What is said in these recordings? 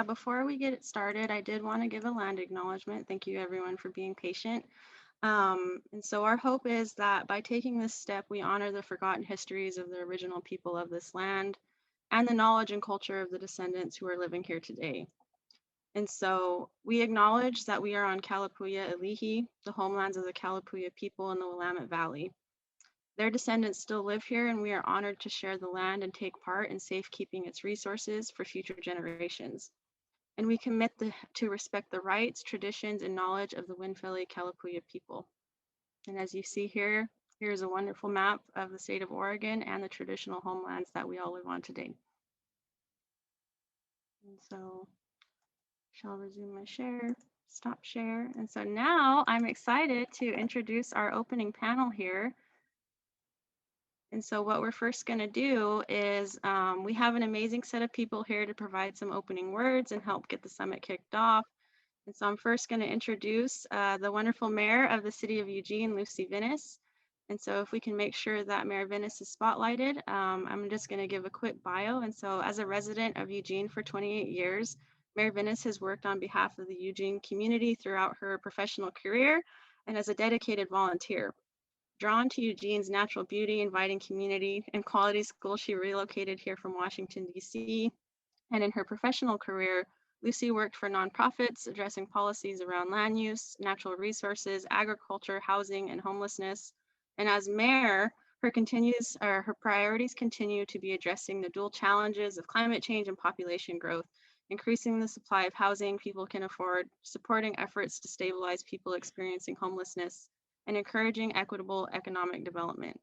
Before we get it started, I did want to give a land acknowledgement. Thank you everyone for being patient. And so our hope is that by taking this step, we honor the forgotten histories of the original people of this land and the knowledge and culture of the descendants who are living here today. And so we acknowledge that we are on Kalapuya Ilihi, the homelands of the Kalapuya people in the Willamette Valley. Their descendants still live here, and we are honored to share the land and take part in safekeeping its resources for future generations. And we commit to respect the rights, traditions, and knowledge of the Winfeli Kalapuya people. And as you see here, here's a wonderful map of the state of Oregon and the traditional homelands that we all live on today. And so, shall resume my share, stop share. And so now I'm excited to introduce our opening panel here. And so what we're first going to do is we have an amazing set of people here to provide some opening words and help get the summit kicked off. And so I'm first going to introduce the wonderful mayor of the city of Eugene, Lucy Vinis. And so if we can make sure that Mayor Vinis is spotlighted, I'm just going to give a quick bio. And so as a resident of Eugene for 28 years, Mayor Vinis has worked on behalf of the Eugene community throughout her professional career and as a dedicated volunteer. Drawn to Eugene's natural beauty, inviting community, and quality school, she relocated here from Washington, D.C. And in her professional career, Lucy worked for nonprofits addressing policies around land use, natural resources, agriculture, housing, and homelessness. And as mayor, her priorities continue to be addressing the dual challenges of climate change and population growth, increasing the supply of housing people can afford, supporting efforts to stabilize people experiencing homelessness, and encouraging equitable economic development.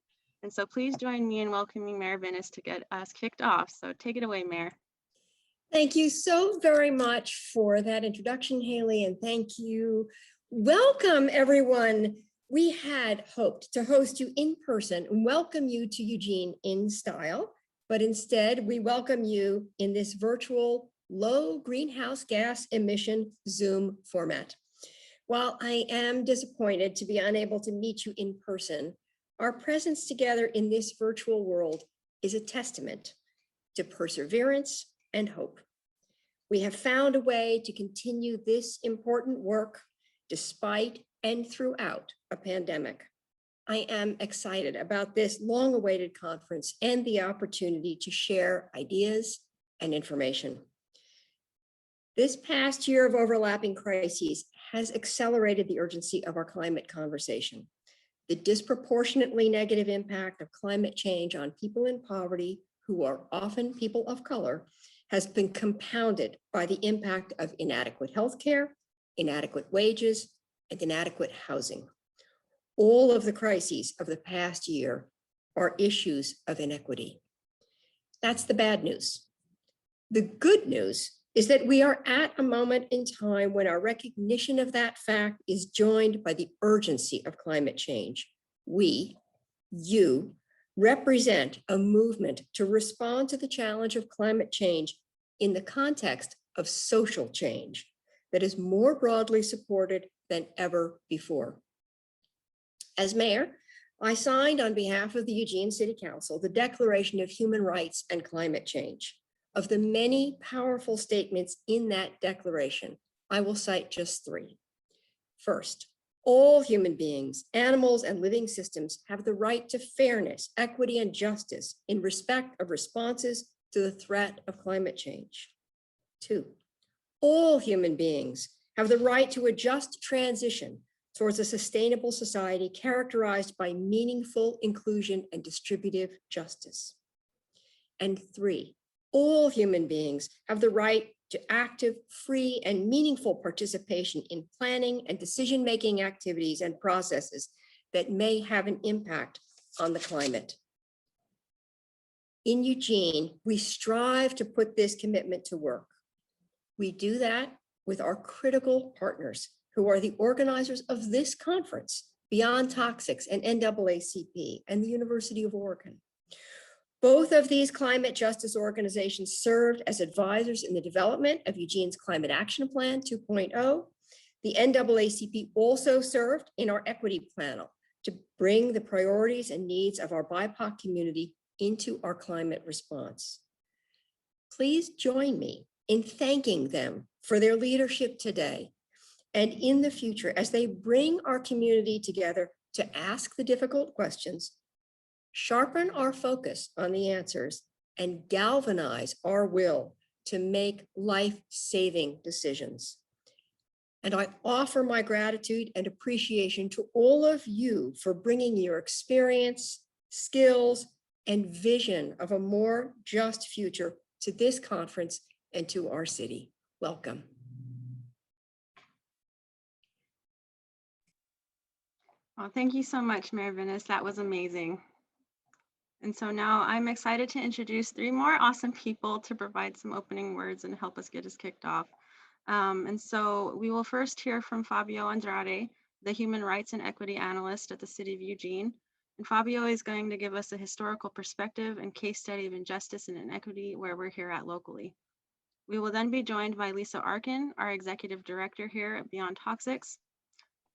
And so please join me in welcoming Mayor Vinis to get us kicked off. So take it away, Mayor. Thank you so very much for that introduction, Haley, and thank you. Welcome, everyone. We had hoped to host you in person and welcome you to Eugene in style, but instead we welcome you in this virtual low greenhouse gas emission Zoom format. While I am disappointed to be unable to meet you in person, our presence together in this virtual world is a testament to perseverance and hope. We have found a way to continue this important work despite and throughout a pandemic. I am excited about this long-awaited conference and the opportunity to share ideas and information. This past year of overlapping crises has accelerated the urgency of our climate conversation. The disproportionately negative impact of climate change on people in poverty, who are often people of color, has been compounded by the impact of inadequate healthcare, inadequate wages, and inadequate housing. All of the crises of the past year are issues of inequity. That's the bad news. The good news is that we are at a moment in time when our recognition of that fact is joined by the urgency of climate change. We, you, represent a movement to respond to the challenge of climate change in the context of social change that is more broadly supported than ever before. As mayor, I signed on behalf of the Eugene City Council the Declaration of Human Rights and Climate Change. Of the many powerful statements in that declaration, I will cite just three. First, all human beings, animals, and living systems have the right to fairness, equity, and justice in respect of responses to the threat of climate change. Two, all human beings have the right to a just transition towards a sustainable society characterized by meaningful inclusion and distributive justice. And three, all human beings have the right to active, free, and meaningful participation in planning and decision-making activities and processes that may have an impact on the climate. In Eugene, we strive to put this commitment to work. We do that with our critical partners, who are the organizers of this conference, Beyond Toxics and NAACP and the University of Oregon. Both of these climate justice organizations served as advisors in the development of Eugene's Climate Action Plan 2.0. The NAACP also served in our equity panel to bring the priorities and needs of our BIPOC community into our climate response. Please join me in thanking them for their leadership today and in the future as they bring our community together to ask the difficult questions, sharpen our focus on the answers, and galvanize our will to make life-saving decisions. And I offer my gratitude and appreciation to all of you for bringing your experience, skills, and vision of a more just future to this conference and to our city. Welcome. Well, thank you so much, Mayor Venice. That was amazing. And so now I'm excited to introduce 3 more awesome people to provide some opening words and help us get us kicked off. And so we will first hear from Fabio Andrade, the Human Rights and Equity Analyst at the City of Eugene. And Fabio is going to give us a historical perspective and case study of injustice and inequity where we're here at locally. We will then be joined by Lisa Arkin, our Executive Director here at Beyond Toxics.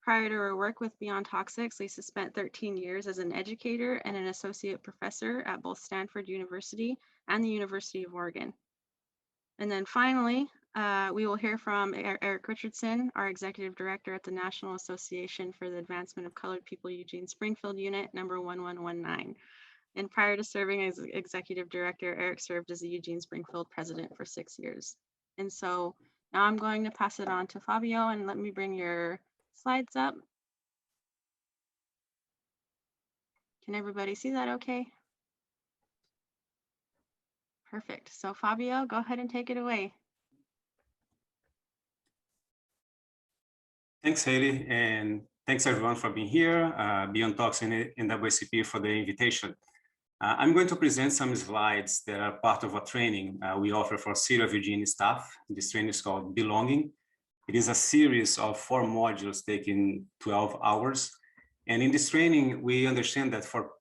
Prior to her work with Beyond Toxics, Lisa spent 13 years as an educator and an associate professor at both Stanford University and the University of Oregon. And then finally, we will hear from Eric Richardson, our Executive Director at the National Association for the Advancement of Colored People Eugene-Springfield Unit number 1119. And prior to serving as Executive Director, Eric served as the Eugene-Springfield President for 6 years. And so now I'm going to pass it on to Fabio, and let me bring your slides up. Can everybody see that okay? Perfect. So Fabio, go ahead and take it away. Thanks, Haley, and thanks everyone for being here, Beyond Talks and NAACP for the invitation. I'm going to present some slides that are part of a training we offer for City of Eugene staff. This training is called Belonging. It is a series of 4 modules taking 12 hours. And in this training, we understand that for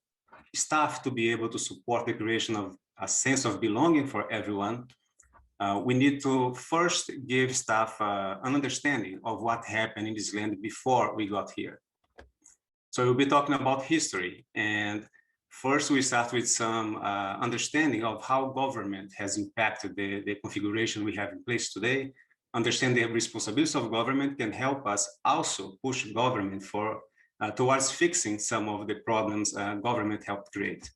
staff to be able to support the creation of a sense of belonging for everyone, we need to first give staff an understanding of what happened in this land before we got here. So we'll be talking about history. And first, we start with some understanding of how government has impacted the configuration we have in place today. Understand the responsibilities of government can help us also push government towards fixing some of the problems government helped create.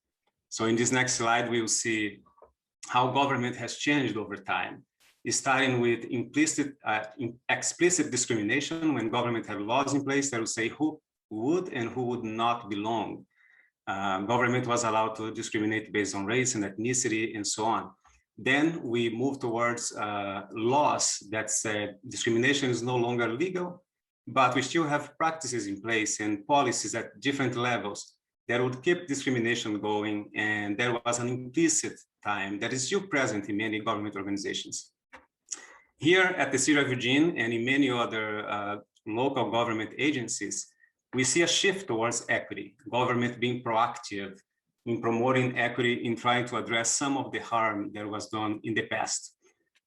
So in this next slide, we will see how government has changed over time, starting with explicit discrimination when government had laws in place that would say who would and who would not belong. Government was allowed to discriminate based on race and ethnicity and so on. Then we move towards laws that said discrimination is no longer legal, but we still have practices in place and policies at different levels that would keep discrimination going. And there was an implicit time that is still present in many government organizations. Here at the City of Eugene and in many other local government agencies, we see a shift towards equity, government being proactive in promoting equity, in trying to address some of the harm that was done in the past.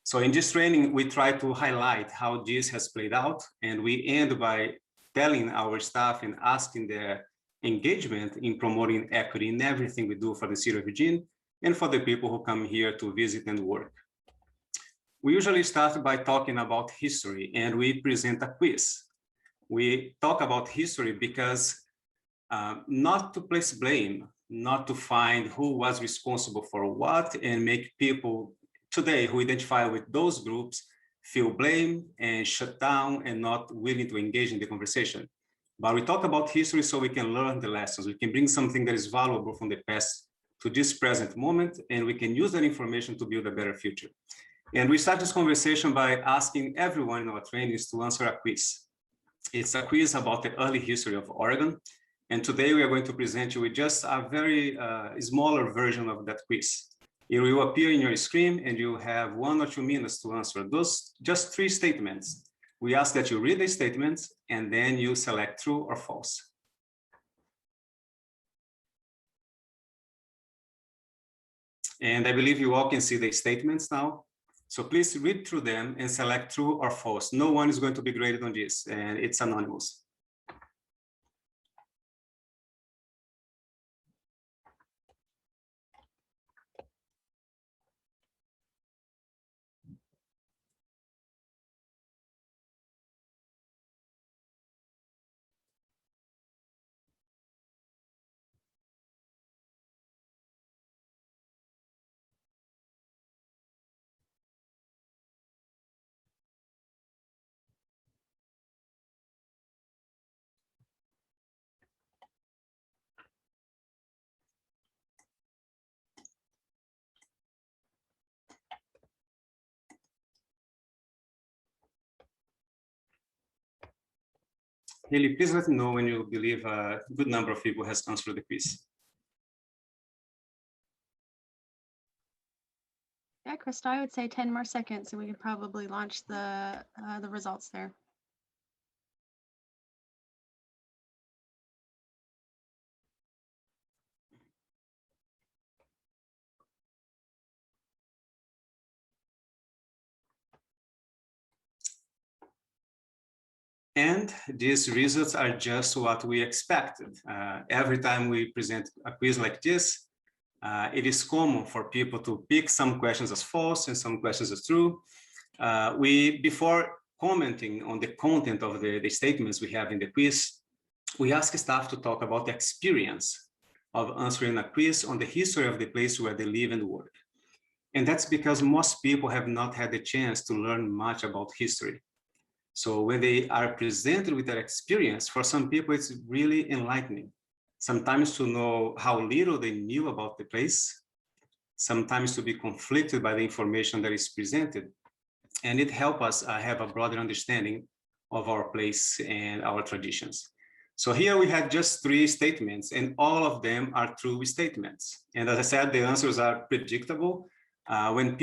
So in this training, we try to highlight how this has played out, and we end by telling our staff and asking their engagement in promoting equity in everything we do for the City of Eugene and for the people who come here to visit and work. We usually start by talking about history, and we present a quiz. We talk about history because not to place blame, not to find who was responsible for what and make people today who identify with those groups feel blame and shut down and not willing to engage in the conversation. But we talk about history so we can learn the lessons. We can bring something that is valuable from the past to this present moment, and we can use that information to build a better future. And we start this conversation by asking everyone in our trainings to answer a quiz. It's a quiz about the early history of Oregon. And today we are going to present you with just a very smaller version of that quiz. It will appear in your screen and you have 1 or 2 minutes to answer those, just 3 statements. We ask that you read the statements and then you select true or false. And I believe you all can see the statements now. So please read through them and select true or false. No one is going to be graded on this, and it's anonymous. Haley, please let me know when you believe a good number of people has answered the quiz. Yeah, Krista, I would say 10 more seconds and we could probably launch the results there. And these results are just what we expected. Every time we present a quiz like this, it is common for people to pick some questions as false and some questions as true. Before commenting on the content of the statements we have in the quiz, we ask staff to talk about the experience of answering a quiz on the history of the place where they live and work. And that's because most people have not had the chance to learn much about history. So when they are presented with that experience, for some people, it's really enlightening. Sometimes to know how little they knew about the place, sometimes to be conflicted by the information that is presented. And it helps us have a broader understanding of our place and our traditions. So here we had just 3 statements, and all of them are true statements. And as I said, the answers are predictable when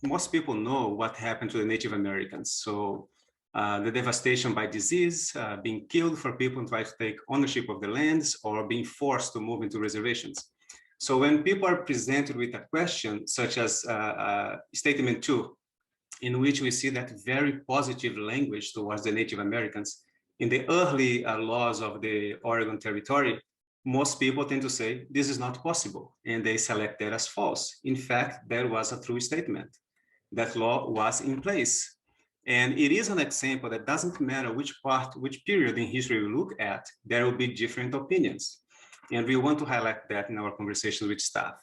most people know what happened to the Native Americans. So the devastation by disease, being killed for people who try to take ownership of the lands, or being forced to move into reservations. So when people are presented with a question such as statement 2, in which we see that very positive language towards the Native Americans, in the early laws of the Oregon Territory, most people tend to say, this is not possible, and they select that as false. In fact, there was a true statement. That law was in place. And it is an example that doesn't matter which period in history we look at, there will be different opinions. And we want to highlight that in our conversations with staff.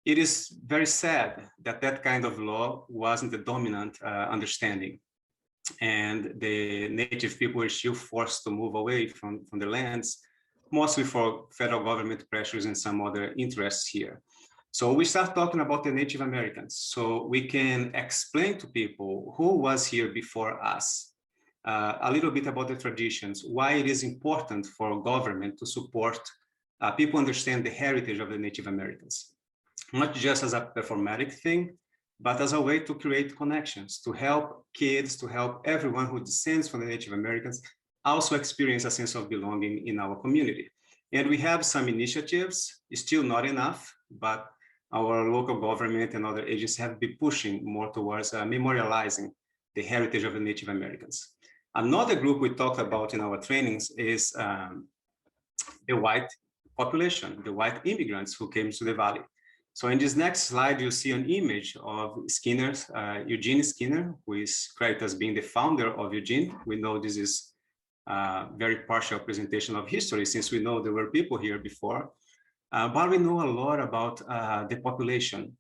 It is very sad that that kind of law wasn't the dominant understanding. And the native people were still forced to move away from the lands, mostly for federal government pressures and some other interests here. So we start talking about the Native Americans, so we can explain to people who was here before us, a little bit about the traditions, why it is important for government to support people understand the heritage of the Native Americans, not just as a performatic thing, but as a way to create connections, to help kids, to help everyone who descends from the Native Americans also experience a sense of belonging in our community. And we have some initiatives, still not enough, but our local government and other agencies have been pushing more towards memorializing the heritage of the Native Americans. Another group we talked about in our trainings is the white population, the white immigrants who came to the Valley. So in this next slide, you see an image of Skinner's, Eugene Skinner, who is credited as being the founder of Eugene. We know this is a very partial presentation of history, since we know there were people here before. But we know a lot about the population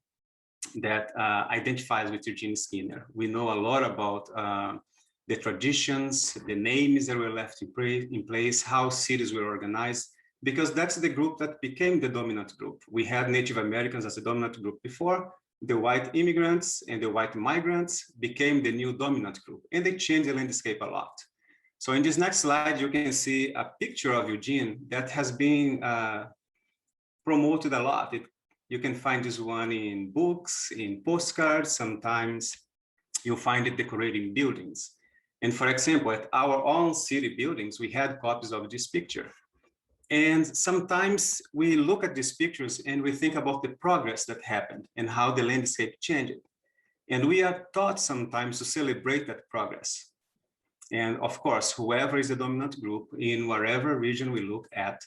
that identifies with Eugene Skinner. We know a lot about the traditions, the names that were left in place, how cities were organized, because that's the group that became the dominant group. We had Native Americans as a dominant group before. The white immigrants and the white migrants became the new dominant group, and they changed the landscape a lot. So in this next slide, you can see a picture of Eugene that has been promoted a lot. You can find this one in books, in postcards. Sometimes you'll find it decorating buildings. And for example, at our own city buildings, we had copies of this picture. And sometimes we look at these pictures and we think about the progress that happened and how the landscape changed. And we are taught sometimes to celebrate that progress. And of course, whoever is the dominant group in whatever region we look at,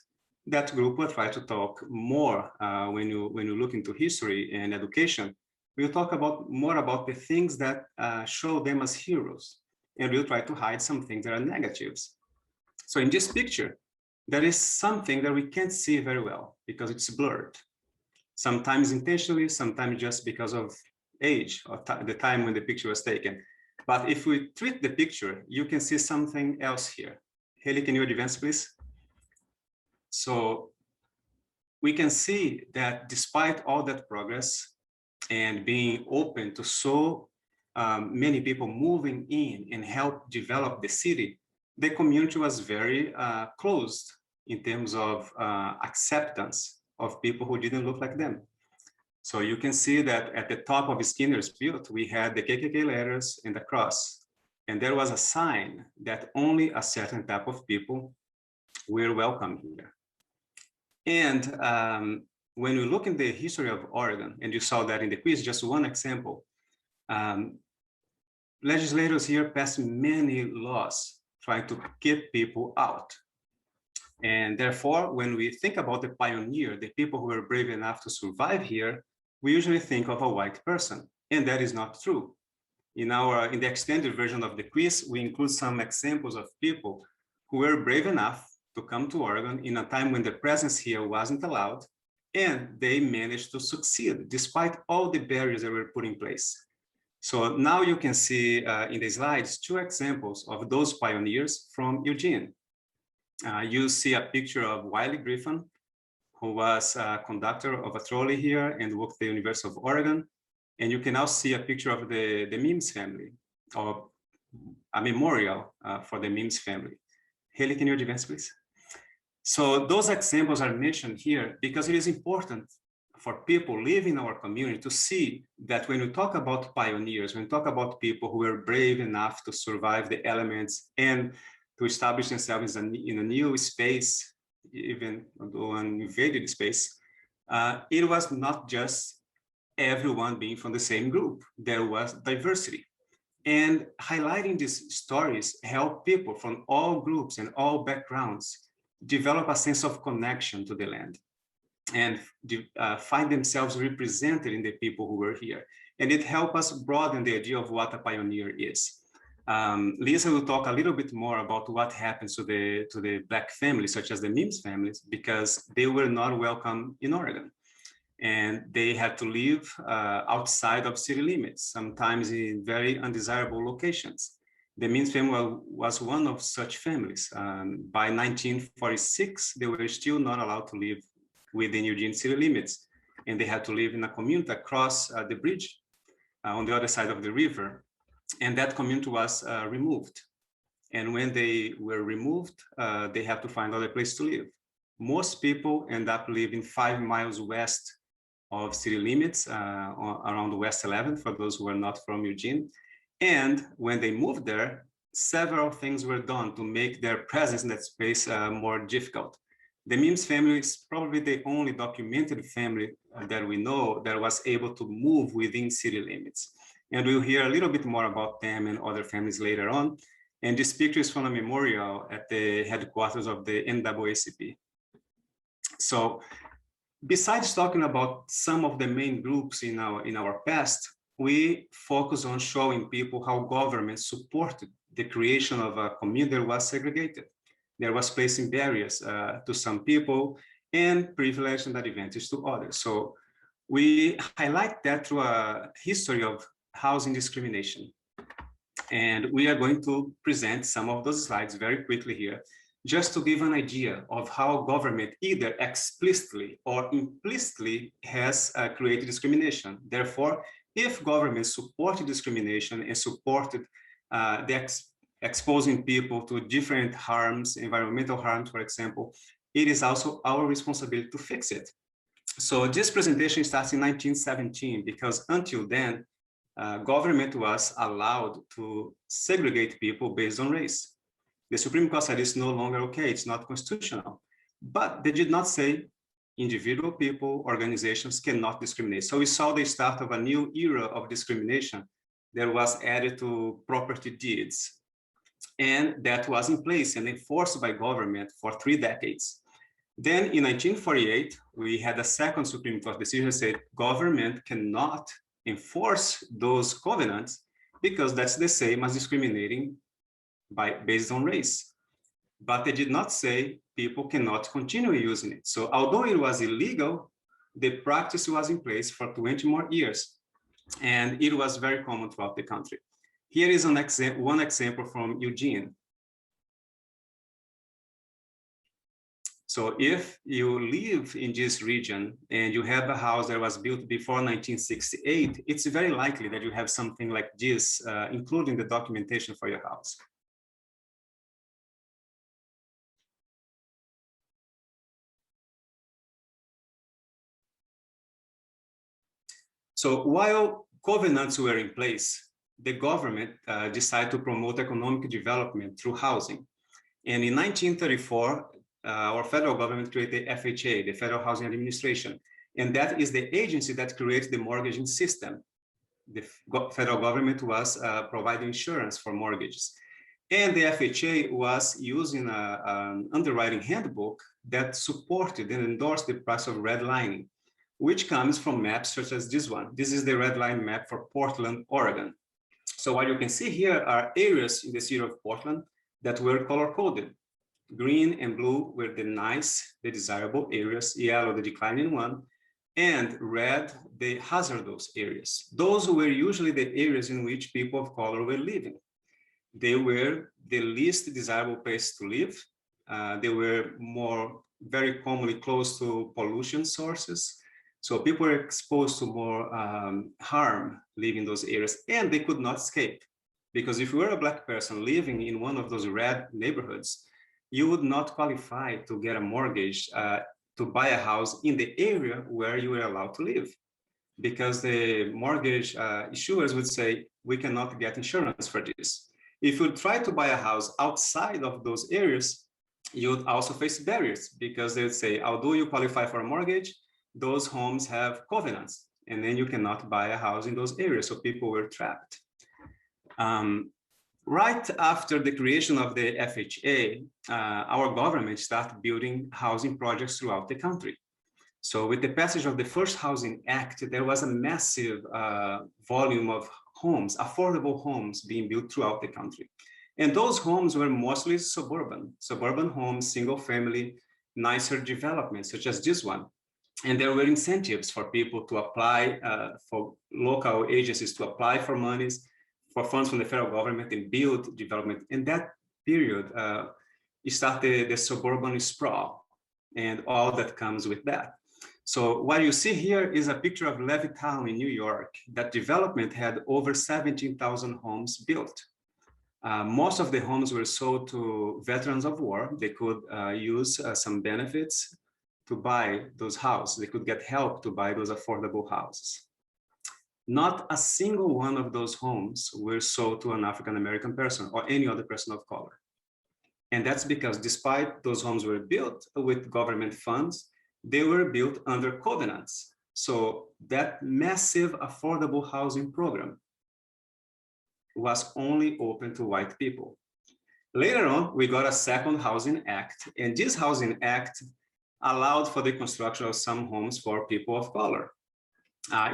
that group will try to talk more when you look into history and education. We'll talk more about the things that show them as heroes, and we'll try to hide some things that are negatives. So in this picture, there is something that we can't see very well because it's blurred. Sometimes intentionally, sometimes just because of age or the time when the picture was taken. But if we treat the picture, you can see something else here. Haley, can you advance, please? So we can see that despite all that progress and being open to so many people moving in and help develop the city, the community was very closed in terms of acceptance of people who didn't look like them. So you can see that at the top of Skinner's butte, we had the KKK letters and the cross. And there was a sign that only a certain type of people were welcome here. And when you look in the history of Oregon, and you saw that in the quiz, just one example, legislators here passed many laws trying to keep people out. And therefore, when we think about the pioneer, the people who were brave enough to survive here, we usually think of a white person, and that is not true. In the extended version of the quiz, we include some examples of people who were brave enough to come to Oregon in a time when the presence here wasn't allowed, and they managed to succeed despite all the barriers that were put in place. So now you can see in the slides 2 examples of those pioneers from Eugene. You see a picture of Wiley Griffin, who was a conductor of a trolley here and worked at the University of Oregon. And you can now see a picture of the Mims family, or a memorial for the Mims family. Haley, can you advance, please? So those examples are mentioned here because it is important for people living in our community to see that when we talk about pioneers, when we talk about people who were brave enough to survive the elements and to establish themselves in a new space, even though an invaded space, it was not just everyone being from the same group. There was diversity. And highlighting these stories help people from all groups and all backgrounds develop a sense of connection to the land and find themselves represented in the people who were here. And it helps us broaden the idea of what a pioneer is. Lisa will talk a little bit more about what happens to the Black families, such as the Mims families, because they were not welcome in Oregon. And they had to live outside of city limits, sometimes in very undesirable locations. The Mims family was one of such families. By 1946, they were still not allowed to live within Eugene city limits, and they had to live in a community across the bridge on the other side of the river, and that community was removed. And when they were removed, they had to find other place to live. Most people end up living 5 miles west of city limits, around West 11, for those who are not from Eugene. And when they moved there, several things were done to make their presence in that space more difficult. The Mims family is probably the only documented family that we know that was able to move within city limits. And we'll hear a little bit more about them and other families later on. And this picture is from a memorial at the headquarters of the NAACP. So besides talking about some of the main groups in our past, we focus on showing people how government supported the creation of a community that was segregated. There was placing barriers to some people and privilege and advantage to others. So we highlight that through a history of housing discrimination. And we are going to present some of those slides very quickly here, just to give an idea of how government either explicitly or implicitly has created discrimination. Therefore, if government supported discrimination and supported exposing people to different harms, environmental harms, for example, it is also our responsibility to fix it. So this presentation starts in 1917, because until then, government was allowed to segregate people based on race. The Supreme Court said it's no longer okay, it's not constitutional. But they did not say individual people, organizations cannot discriminate. So we saw the start of a new era of discrimination that was added to property deeds. And that was in place and enforced by government for 3 decades. Then in 1948, we had a second Supreme Court decision that said government cannot enforce those covenants because that's the same as discriminating based on race. But they did not say people cannot continue using it. So although it was illegal, the practice was in place for 20 more years. And it was very common throughout the country. Here is one example from Eugene. So if you live in this region and you have a house that was built before 1968, it's very likely that you have something like this, including the documentation for your house. So while covenants were in place, the government decided to promote economic development through housing. And in 1934, our federal government created the FHA, the Federal Housing Administration. And that is the agency that creates the mortgaging system. The federal government was providing insurance for mortgages. And the FHA was using an underwriting handbook that supported and endorsed the practice of redlining, which comes from maps such as this one. This is the Redline Map for Portland, Oregon. So what you can see here are areas in the city of Portland that were color-coded. Green and blue were the nice, the desirable areas, yellow, the declining one, and red, the hazardous areas. Those were usually the areas in which people of color were living. They were the least desirable place to live. They were very commonly close to pollution sources. So people were exposed to more harm living in those areas, and they could not escape. Because if you were a Black person living in one of those red neighborhoods, you would not qualify to get a mortgage to buy a house in the area where you were allowed to live. Because the mortgage issuers would say, we cannot get insurance for this. If you try to buy a house outside of those areas, you would also face barriers, because they would say, although you qualify for a mortgage, those homes have covenants, and then you cannot buy a house in those areas. So people were trapped. Right after the creation of the FHA, our government started building housing projects throughout the country. So with the passage of the first Housing Act, there was a massive volume of homes, affordable homes being built throughout the country. And those homes were mostly suburban homes, single family, nicer developments, such as this one. And there were incentives for people to apply, for local agencies to apply for monies, for funds from the federal government and build development. In that period, it started the Suburban Sprawl and all that comes with that. So what you see here is a picture of Levittown in New York. That development had over 17,000 homes built. Most of the homes were sold to veterans of war. They could use some benefits to buy those houses. They could get help to buy those affordable houses. Not a single one of those homes were sold to an African-American person or any other person of color. And that's because despite those homes were built with government funds, they were built under covenants. So that massive affordable housing program was only open to white people. Later on, we got a second Housing Act, and this Housing Act allowed for the construction of some homes for people of color.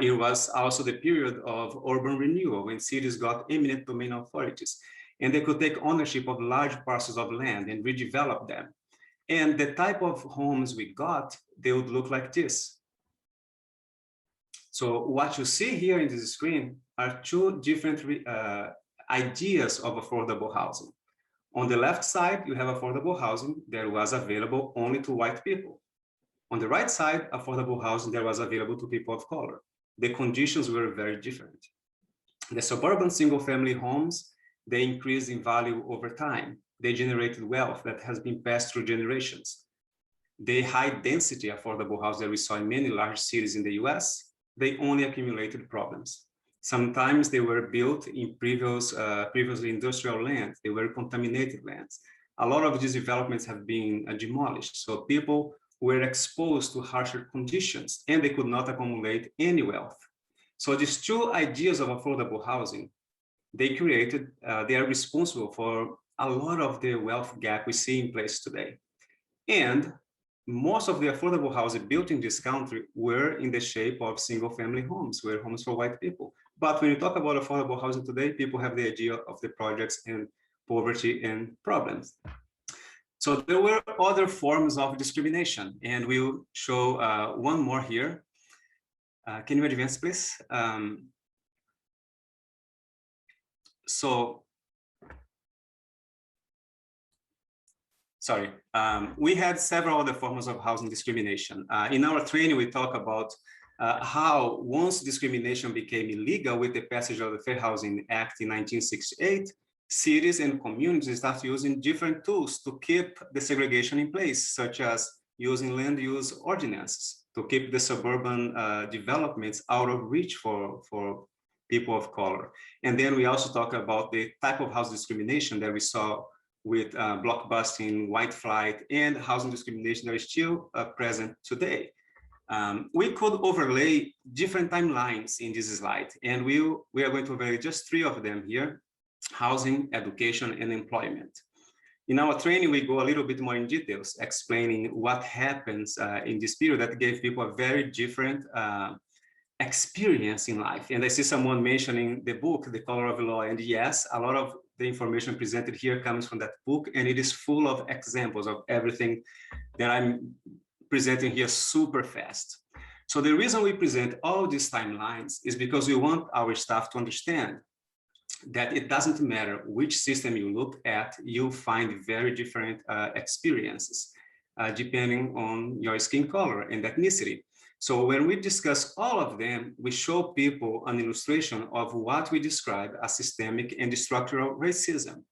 It was also the period of urban renewal when cities got eminent domain authorities, and they could take ownership of large parcels of land and redevelop them. And the type of homes we got, they would look like this. So what you see here in this screen are two different ideas of affordable housing. On the left side, you have affordable housing that was available only to white people. On the right side, affordable housing that was available to people of color. The conditions were very different. The suburban single-family homes, they increased in value over time. They generated wealth that has been passed through generations. The high-density affordable houses that we saw in many large cities in the US, they only accumulated problems. Sometimes they were built in previously industrial lands. They were contaminated lands. A lot of these developments have been demolished. So people were exposed to harsher conditions and they could not accumulate any wealth. So these two ideas of affordable housing, they are responsible for a lot of the wealth gap we see in place today. And most of the affordable houses built in this country were in the shape of single-family homes, were homes for white people. But when you talk about affordable housing today, people have the idea of the projects and poverty and problems. So there were other forms of discrimination, and we'll show one more here. Can you advance, please? We had several other forms of housing discrimination. In our training, we talk about how once discrimination became illegal with the passage of the Fair Housing Act in 1968, cities and communities start using different tools to keep the segregation in place, such as using land use ordinances. to keep the suburban developments out of reach for people of color. And then we also talk about the type of house discrimination that we saw with blockbusting, white flight, and housing discrimination that is still present today. We could overlay different timelines in this slide, and we are going to overlay just 3 of them here: housing, education, and employment. In our training, we go a little bit more in details, explaining what happens in this period that gave people a very different experience in life. And I see someone mentioning the book, The Color of Law, and yes, a lot of the information presented here comes from that book, and it is full of examples of everything that I'm presenting here super fast. So the reason we present all these timelines is because we want our staff to understand that it doesn't matter which system you look at, you'll find very different experiences depending on your skin color and ethnicity. So when we discuss all of them, we show people an illustration of what we describe as systemic and structural racism.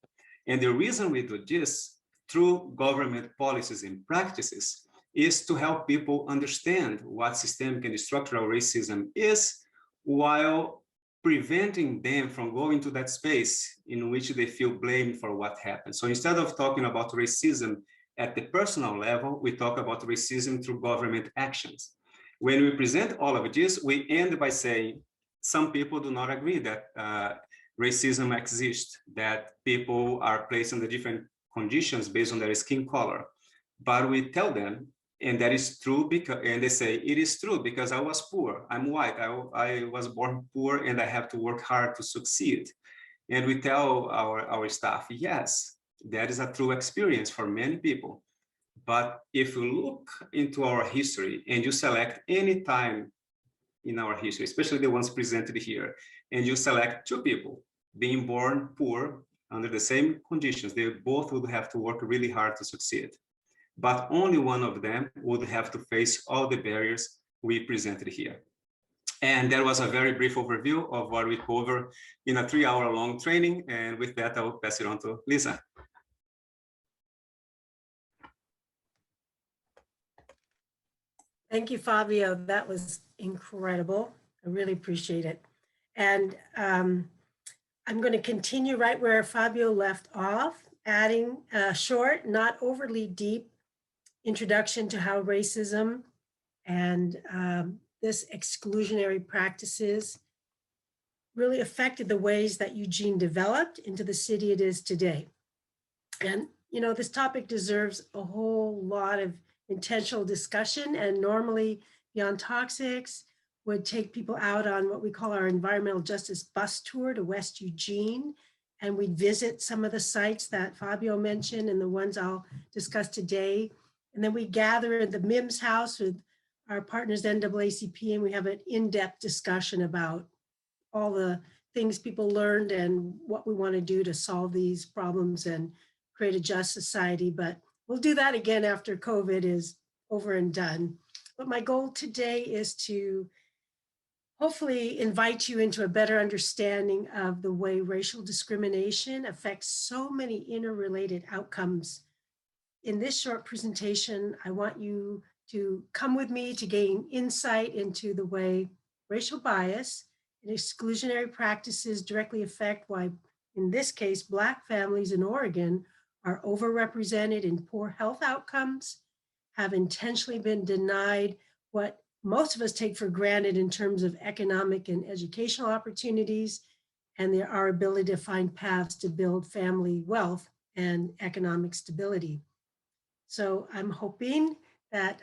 And the reason we do this through government policies and practices is to help people understand what systemic and structural racism is, while preventing them from going to that space in which they feel blamed for what happened. So instead of talking about racism at the personal level, we talk about racism through government actions. When we present all of this, we end by saying some people do not agree that racism exists, that people are placed under different conditions based on their skin color. But we tell them, and that is true, because, and they say, it is true because I was poor, I'm white, I was born poor, and I have to work hard to succeed. And we tell our staff, yes, that is a true experience for many people. But if you look into our history and you select any time in our history, especially the ones presented here, and you select 2 people being born poor under the same conditions, they both would have to work really hard to succeed. But only one of them would have to face all the barriers we presented here. And that was a very brief overview of what we cover in a 3-hour-long training. And with that, I will pass it on to Lisa. Thank you, Fabio. That was incredible. I really appreciate it. And I'm going to continue right where Fabio left off, adding a short, not overly deep introduction to how racism and this exclusionary practices really affected the ways that Eugene developed into the city it is today. And, you know, this topic deserves a whole lot of intentional discussion, and normally Beyond Toxics would take people out on what we call our environmental justice bus tour to West Eugene. And we'd visit some of the sites that Fabio mentioned and the ones I'll discuss today. And then we gather at the MIMS house with our partners NAACP, and we have an in-depth discussion about all the things people learned and what we want to do to solve these problems and create a just society. But we'll do that again after COVID is over and done. But my goal today is to hopefully invite you into a better understanding of the way racial discrimination affects so many interrelated outcomes. In this short presentation, I want you to come with me to gain insight into the way racial bias and exclusionary practices directly affect why, in this case, Black families in Oregon are overrepresented in poor health outcomes, have intentionally been denied what most of us take for granted in terms of economic and educational opportunities, and our ability to find paths to build family wealth and economic stability. So I'm hoping that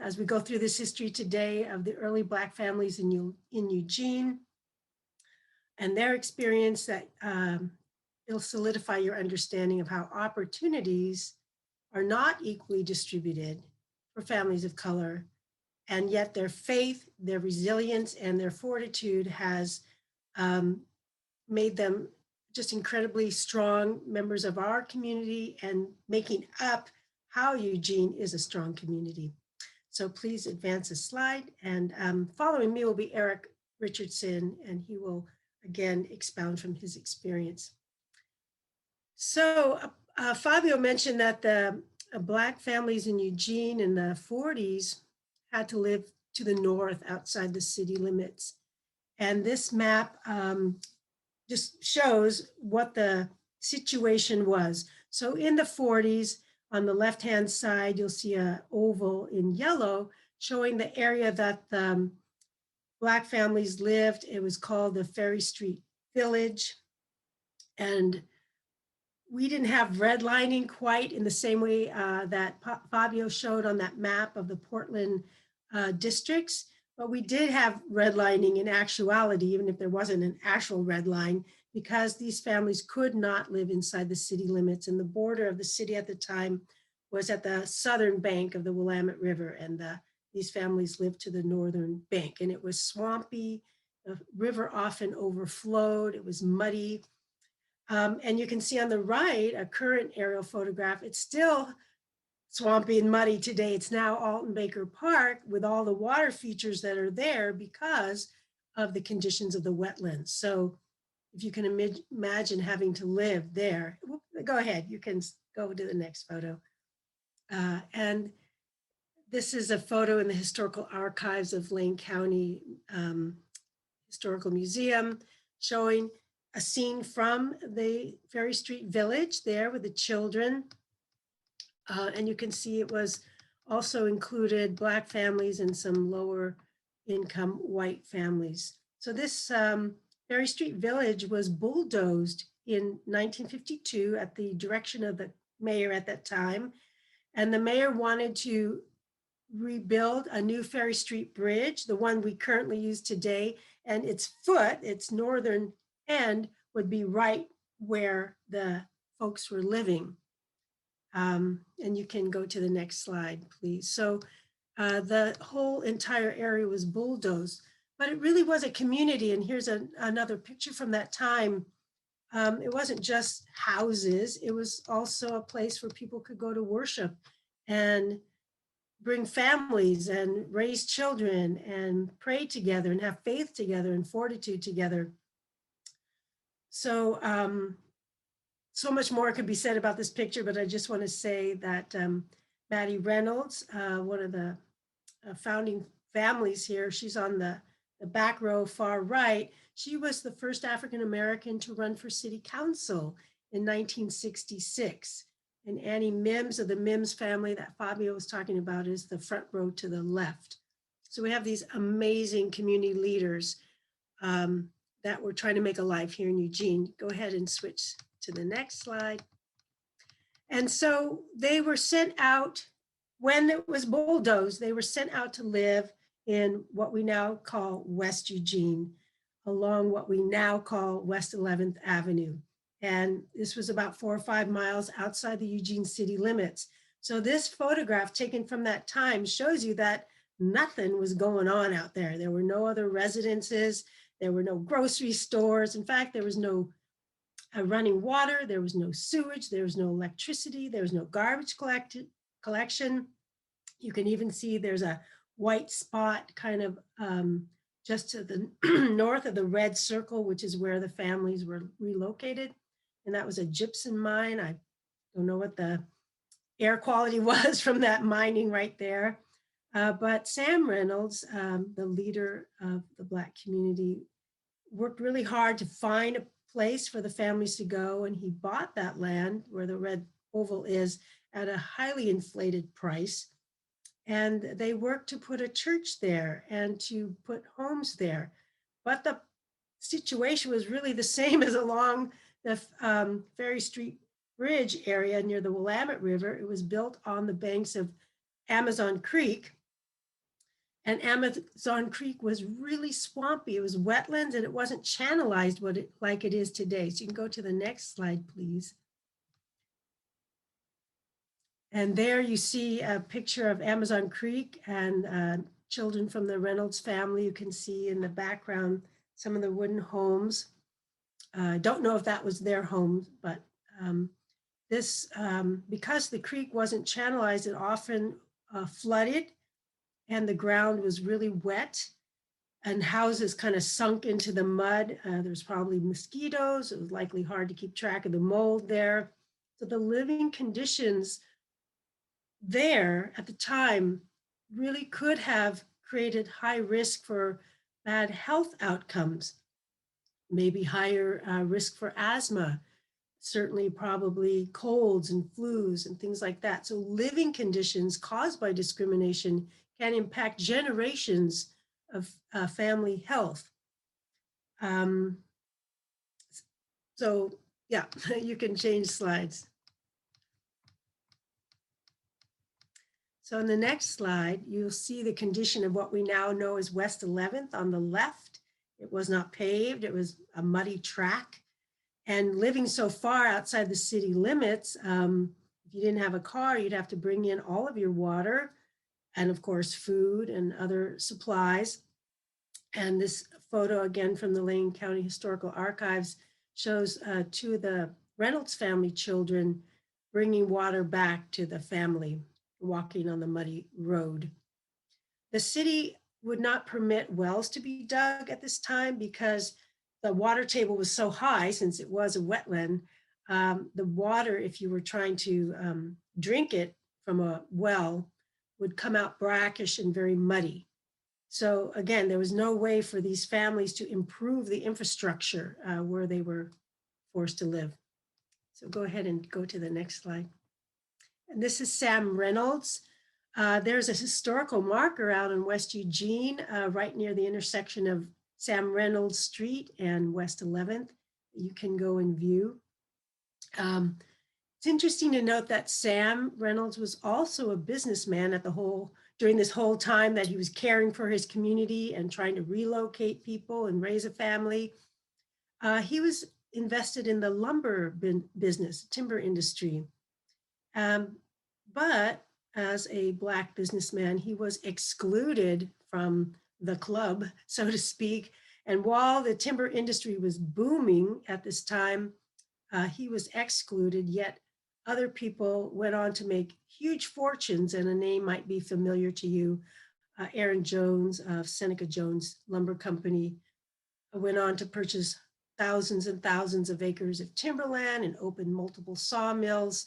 as we go through this history today of the early Black families in Eugene and their experience, that it'll solidify your understanding of how opportunities are not equally distributed for families of color, and yet their faith, their resilience, and their fortitude has made them just incredibly strong members of our community and making up how Eugene is a strong community. So please advance a slide, and following me will be Eric Richardson, and he will again expound from his experience. So Fabio mentioned that the Black families in Eugene in the 40s had to live to the north outside the city limits. And this map just shows what the situation was. So in the 40s, on the left-hand side, you'll see an oval in yellow showing the area that the Black families lived. It was called the Ferry Street Village. And we didn't have redlining quite in the same way that Fabio showed on that map of the Portland districts, but we did have redlining in actuality, even if there wasn't an actual red line, because these families could not live inside the city limits, and the border of the city at the time was at the southern bank of the Willamette River, and these families lived to the northern bank, and it was swampy. The river often overflowed. It was muddy. And you can see on the right, a current aerial photograph. It's still swampy and muddy today. It's now Alton Baker Park with all the water features that are there because of the conditions of the wetlands. So if you can imagine having to live there, go ahead, you can go to the next photo. And this is a photo in the historical archives of Lane County Historical Museum showing a scene from the Ferry Street Village there with the children. And you can see it was also included Black families and some lower income white families. So this Ferry Street Village was bulldozed in 1952 at the direction of the mayor at that time. And the mayor wanted to rebuild a new Ferry Street Bridge, the one we currently use today, and its northern end would be right where the folks were living. And you can go to the next slide, please. So the whole entire area was bulldozed, but it really was a community. And here's another picture from that time. It wasn't just houses, it was also a place where people could go to worship and bring families and raise children and pray together and have faith together and fortitude together. So, so much more could be said about this picture, but I just want to say that Maddie Reynolds, one of the founding families here, she's on the back row, far right. She was the first African-American to run for city council in 1966. And Annie Mims of the Mims family that Fabio was talking about is the front row to the left. So we have these amazing community leaders that we're trying to make alive here in Eugene. Go ahead and switch to the next slide. And so they were sent out, when it was bulldozed, they were sent out to live in what we now call West Eugene, along what we now call West 11th Avenue. And this was about 4 or 5 miles outside the Eugene city limits. So this photograph taken from that time shows you that nothing was going on out there. There were no other residences. There were no grocery stores. In fact, there was no running water. There was no sewage. There was no electricity. There was no garbage collection. You can even see there's a white spot kind of just to the north of the red circle, which is where the families were relocated. And that was a gypsum mine. I don't know what the air quality was from that mining right there. But Sam Reynolds, the leader of the Black community, worked really hard to find a place for the families to go. And he bought that land where the red oval is at a highly inflated price. And they worked to put a church there and to put homes there. But the situation was really the same as along the Ferry Street Bridge area near the Willamette River. It was built on the banks of Amazon Creek. And Amazon Creek was really swampy. It was wetlands and it wasn't channelized like it is today. So you can go to the next slide, please. And there you see a picture of Amazon Creek and children from the Reynolds family. You can see in the background some of the wooden homes. Don't know if that was their home, but because the creek wasn't channelized, it often flooded and the ground was really wet and houses kind of sunk into the mud. There's probably mosquitoes. It was likely hard to keep track of the mold there. So the living conditions there at the time really could have created high risk for bad health outcomes, maybe higher risk for asthma, certainly probably colds and flus and things like that. So living conditions caused by discrimination can impact generations of family health. So yeah, you can change slides. So on the next slide, you'll see the condition of what we now know as West 11th on the left. It was not paved, it was a muddy track. And living so far outside the city limits, if you didn't have a car, you'd have to bring in all of your water and of course, food and other supplies. And this photo again from the Lane County Historical Archives shows two of the Reynolds family children bringing water back to the family, walking on the muddy road. The city would not permit wells to be dug at this time because the water table was so high, since it was a wetland. The water, if you were trying to drink it from a well, would come out brackish and very muddy. So again, there was no way for these families to improve the infrastructure where they were forced to live. So go ahead and go to the next slide. And this is Sam Reynolds. There's a historical marker out in West Eugene, right near the intersection of Sam Reynolds Street and West 11th. You can go and view. It's interesting to note that Sam Reynolds was also a businessman during this whole time that he was caring for his community and trying to relocate people and raise a family. He was invested in the lumber business, timber industry. But as a Black businessman, he was excluded from the club, so to speak. And while the timber industry was booming at this time, he was excluded, yet other people went on to make huge fortunes, and a name might be familiar to you. Aaron Jones of Seneca Jones Lumber Company went on to purchase thousands and thousands of acres of timberland and open multiple sawmills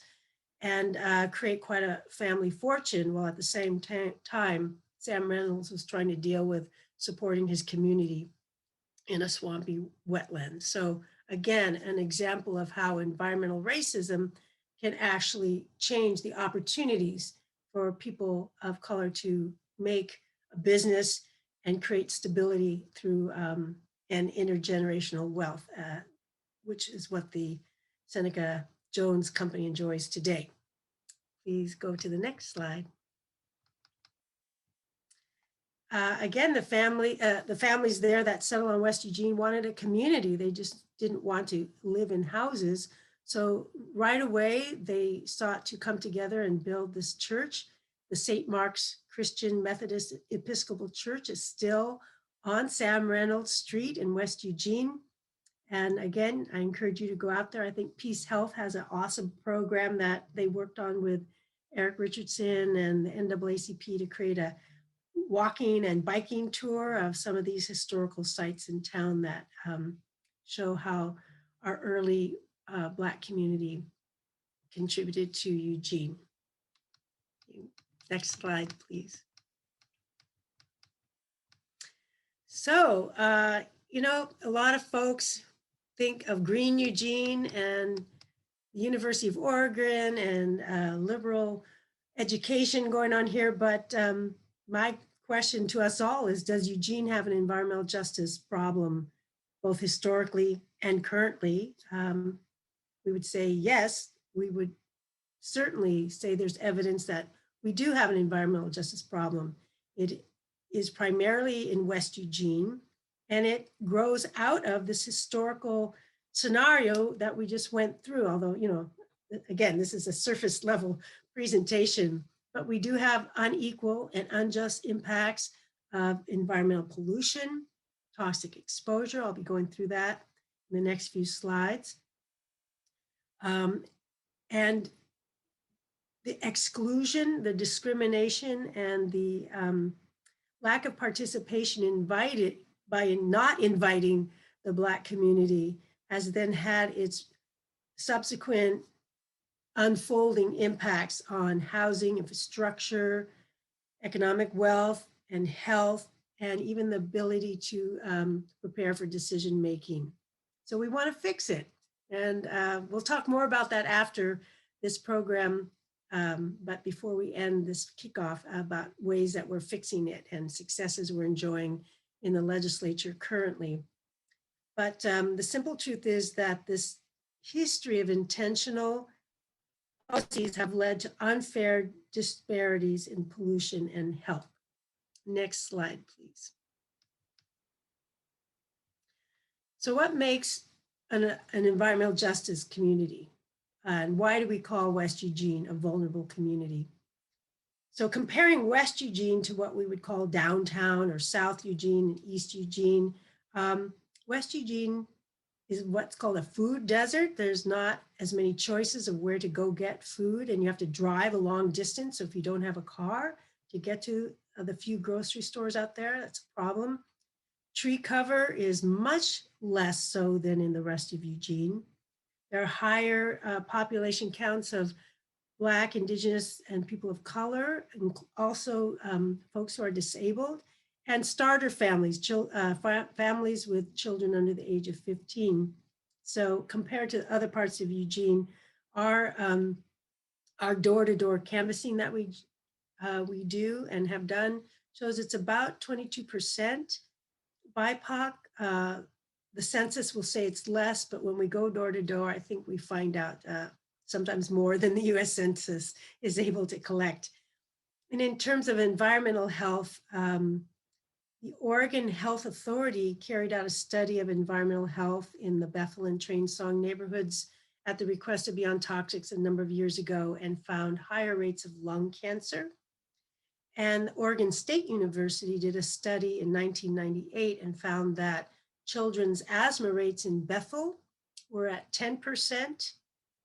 and create quite a family fortune, while at the same time, Sam Reynolds was trying to deal with supporting his community in a swampy wetland. So again, an example of how environmental racism can actually change the opportunities for people of color to make a business and create stability through an intergenerational wealth, which is what the Seneca Jones Company enjoys today. Please go to the next slide. Again, the families there that settled on West Eugene wanted a community. They just didn't want to live in houses. So right away, they sought to come together and build this church. The St. Mark's Christian Methodist Episcopal Church is still on Sam Reynolds Street in West Eugene. And again, I encourage you to go out there. I think Peace Health has an awesome program that they worked on with Eric Richardson and the NAACP to create a walking and biking tour of some of these historical sites in town that show how our early Black community contributed to Eugene. Next slide, please. So, you know, a lot of folks think of Green Eugene and the University of Oregon and liberal education going on here, but my question to us all is, does Eugene have an environmental justice problem, both historically and currently? We would say yes. We would certainly say there's evidence that we do have an environmental justice problem. It is primarily in West Eugene, and it grows out of this historical scenario that we just went through, although, you know, again, this is a surface level presentation, but we do have unequal and unjust impacts of environmental pollution, toxic exposure. I'll be going through that in the next few slides. And the exclusion, the discrimination, and the lack of participation by not inviting the Black community has then had its subsequent unfolding impacts on housing, infrastructure, economic wealth and health, and even the ability to prepare for decision making. So we want to fix it. And we'll talk more about that after this program. But before we end this kickoff, about ways that we're fixing it and successes we're enjoying in the legislature currently. But the simple truth is that this history of intentional policies have led to unfair disparities in pollution and health. Next slide, please. So what makes an environmental justice community? And why do we call West Eugene a vulnerable community? So comparing West Eugene to what we would call downtown or South Eugene and East Eugene, West Eugene is what's called a food desert. There's not as many choices of where to go get food, and you have to drive a long distance. So if you don't have a car to get to the few grocery stores out there, that's a problem. Tree cover is much less so than in the rest of Eugene. There are higher population counts of Black, Indigenous, and people of color, and also folks who are disabled, and starter families, families with children under the age of 15. So compared to other parts of Eugene, our door-to-door canvassing that we do and have done shows it's about 22% BIPOC. The census will say it's less, but when we go door to door, I think we find out sometimes more than the US Census is able to collect. And in terms of environmental health, the Oregon Health Authority carried out a study of environmental health in the Bethel and Train-Song neighborhoods at the request of Beyond Toxics a number of years ago, and found higher rates of lung cancer. And Oregon State University did a study in 1998 and found that children's asthma rates in Bethel were at 10%,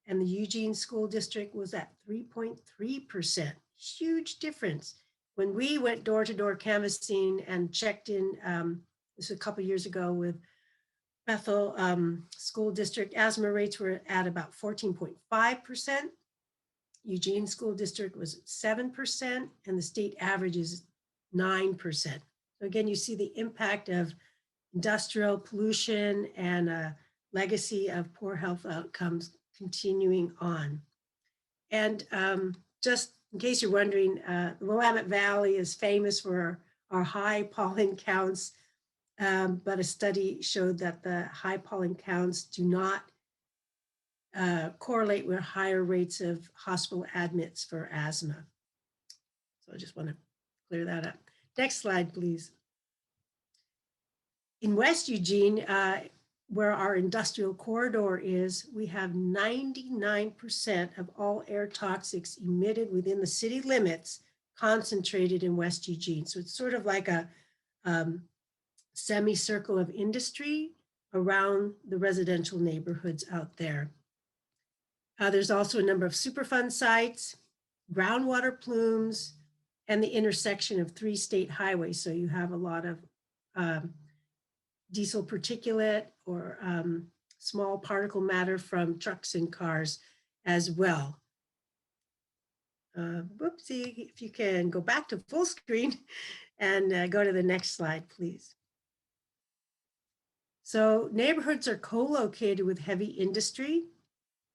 and the Eugene School District was at 3.3%. Huge difference. When we went door-to-door canvassing and checked in, this was a couple years ago with Bethel School District, asthma rates were at about 14.5%. Eugene School District was 7%, and the state average is 9%. So again, you see the impact of industrial pollution and a legacy of poor health outcomes continuing on. And just in case you're wondering, the Willamette Valley is famous for our high pollen counts, but a study showed that the high pollen counts do not correlate with higher rates of hospital admits for asthma. So I just want to clear that up. Next slide, please. In West Eugene, where our industrial corridor is, we have 99% of all air toxics emitted within the city limits concentrated in West Eugene. So it's sort of like a semicircle of industry around the residential neighborhoods out there. There's also a number of Superfund sites, groundwater plumes, and the intersection of 3 state highways. So you have a lot of diesel particulate or small particle matter from trucks and cars as well. Whoopsie, if you can go back to full screen and go to the next slide, please. So neighborhoods are co-located with heavy industry.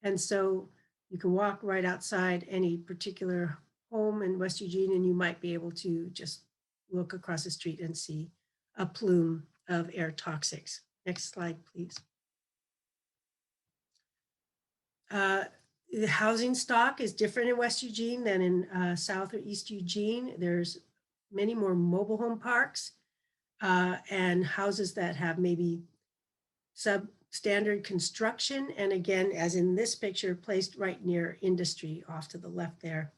And so you can walk right outside any particular home in West Eugene and you might be able to just look across the street and see a plume of air toxics. Next slide, please. The housing stock is different in West Eugene than in South or East Eugene. There's many more mobile home parks and houses that have maybe substandard construction. And again, as in this picture, placed right near industry off to the left there.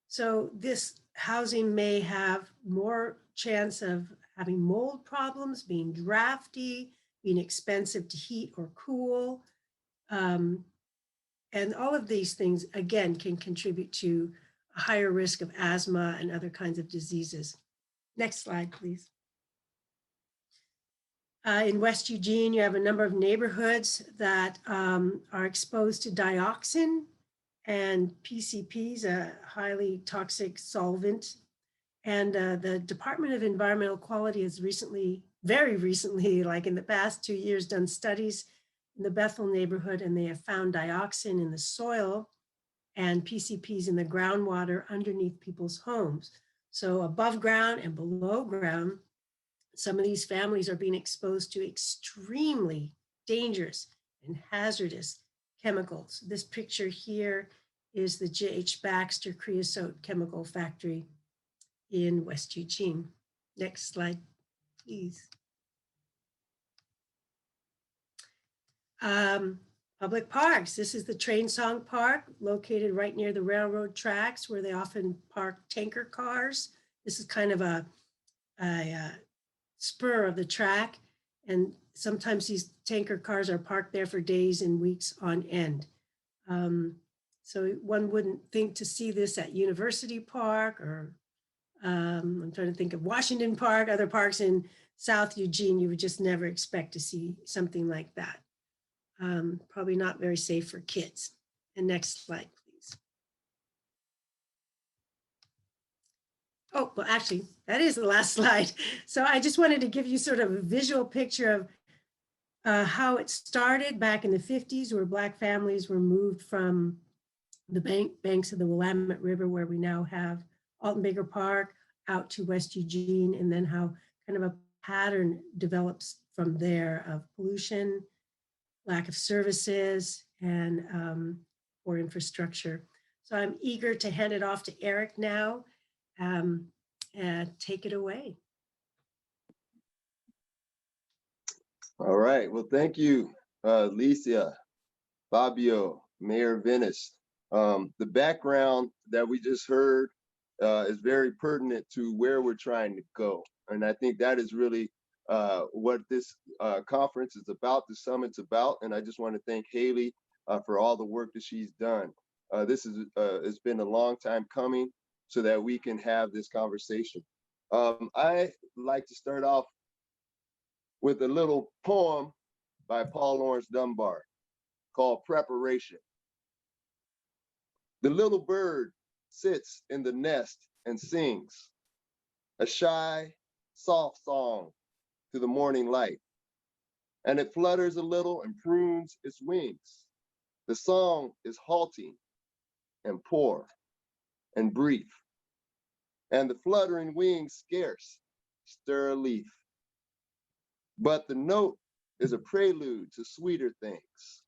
So this housing may have more chance of having mold problems, being drafty, being expensive to heat or cool. And all of these things, again, can contribute to a higher risk of asthma and other kinds of diseases. Next slide, please. In West Eugene, you have a number of neighborhoods that are exposed to dioxin and PCP is a highly toxic solvent. And the Department of Environmental Quality has recently, very recently, like in the past 2 years, done studies in the Bethel neighborhood, and they have found dioxin in the soil and PCPs in the groundwater underneath people's homes. So above ground and below ground, some of these families are being exposed to extremely dangerous and hazardous chemicals. This picture here is the J.H. Baxter creosote chemical factory in West Eugene. Next slide, please. Public parks. This is the Train Song Park, located right near the railroad tracks where they often park tanker cars. This is kind of a spur of the track, and sometimes these tanker cars are parked there for days and weeks on end. So one wouldn't think to see this at University Park, or I'm trying to think of Washington Park, other parks in South Eugene. You would just never expect to see something like that. Probably not very safe for kids. And next slide, please. Oh, well, actually, that is the last slide. So I just wanted to give you sort of a visual picture of how it started back in the 50s, where Black families were moved from the banks of the Willamette River, where we now have Alton Baker Park, out to West Eugene, and then how kind of a pattern develops from there of pollution, lack of services, and poor infrastructure. So I'm eager to hand it off to Eric now. Take it away. All right, well, thank you, Licia, Fabio, Mayor Venice. The background that we just heard is very pertinent to where we're trying to go. And I think that is really what this conference is about, the summit's about. And I just want to thank Haley for all the work that she's done. This is it's been a long time coming so that we can have this conversation. I like to start off with a little poem by Paul Laurence Dunbar called Preparation. The little bird sits in the nest and sings a shy, soft song to the morning light, and it flutters a little and prunes its wings. The song is halting and poor and brief, and the fluttering wings scarce stir a leaf. But the note is a prelude to sweeter things,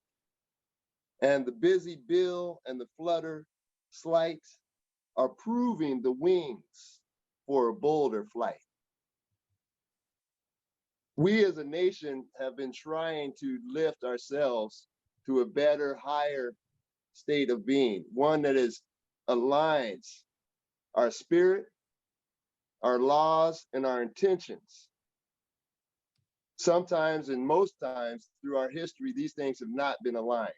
and the busy bill and the flutter slight are proving the wings for a bolder flight. We as a nation have been trying to lift ourselves to a better, higher state of being, one that aligns our spirit, our laws, and our intentions. Sometimes, and most times through our history, these things have not been aligned.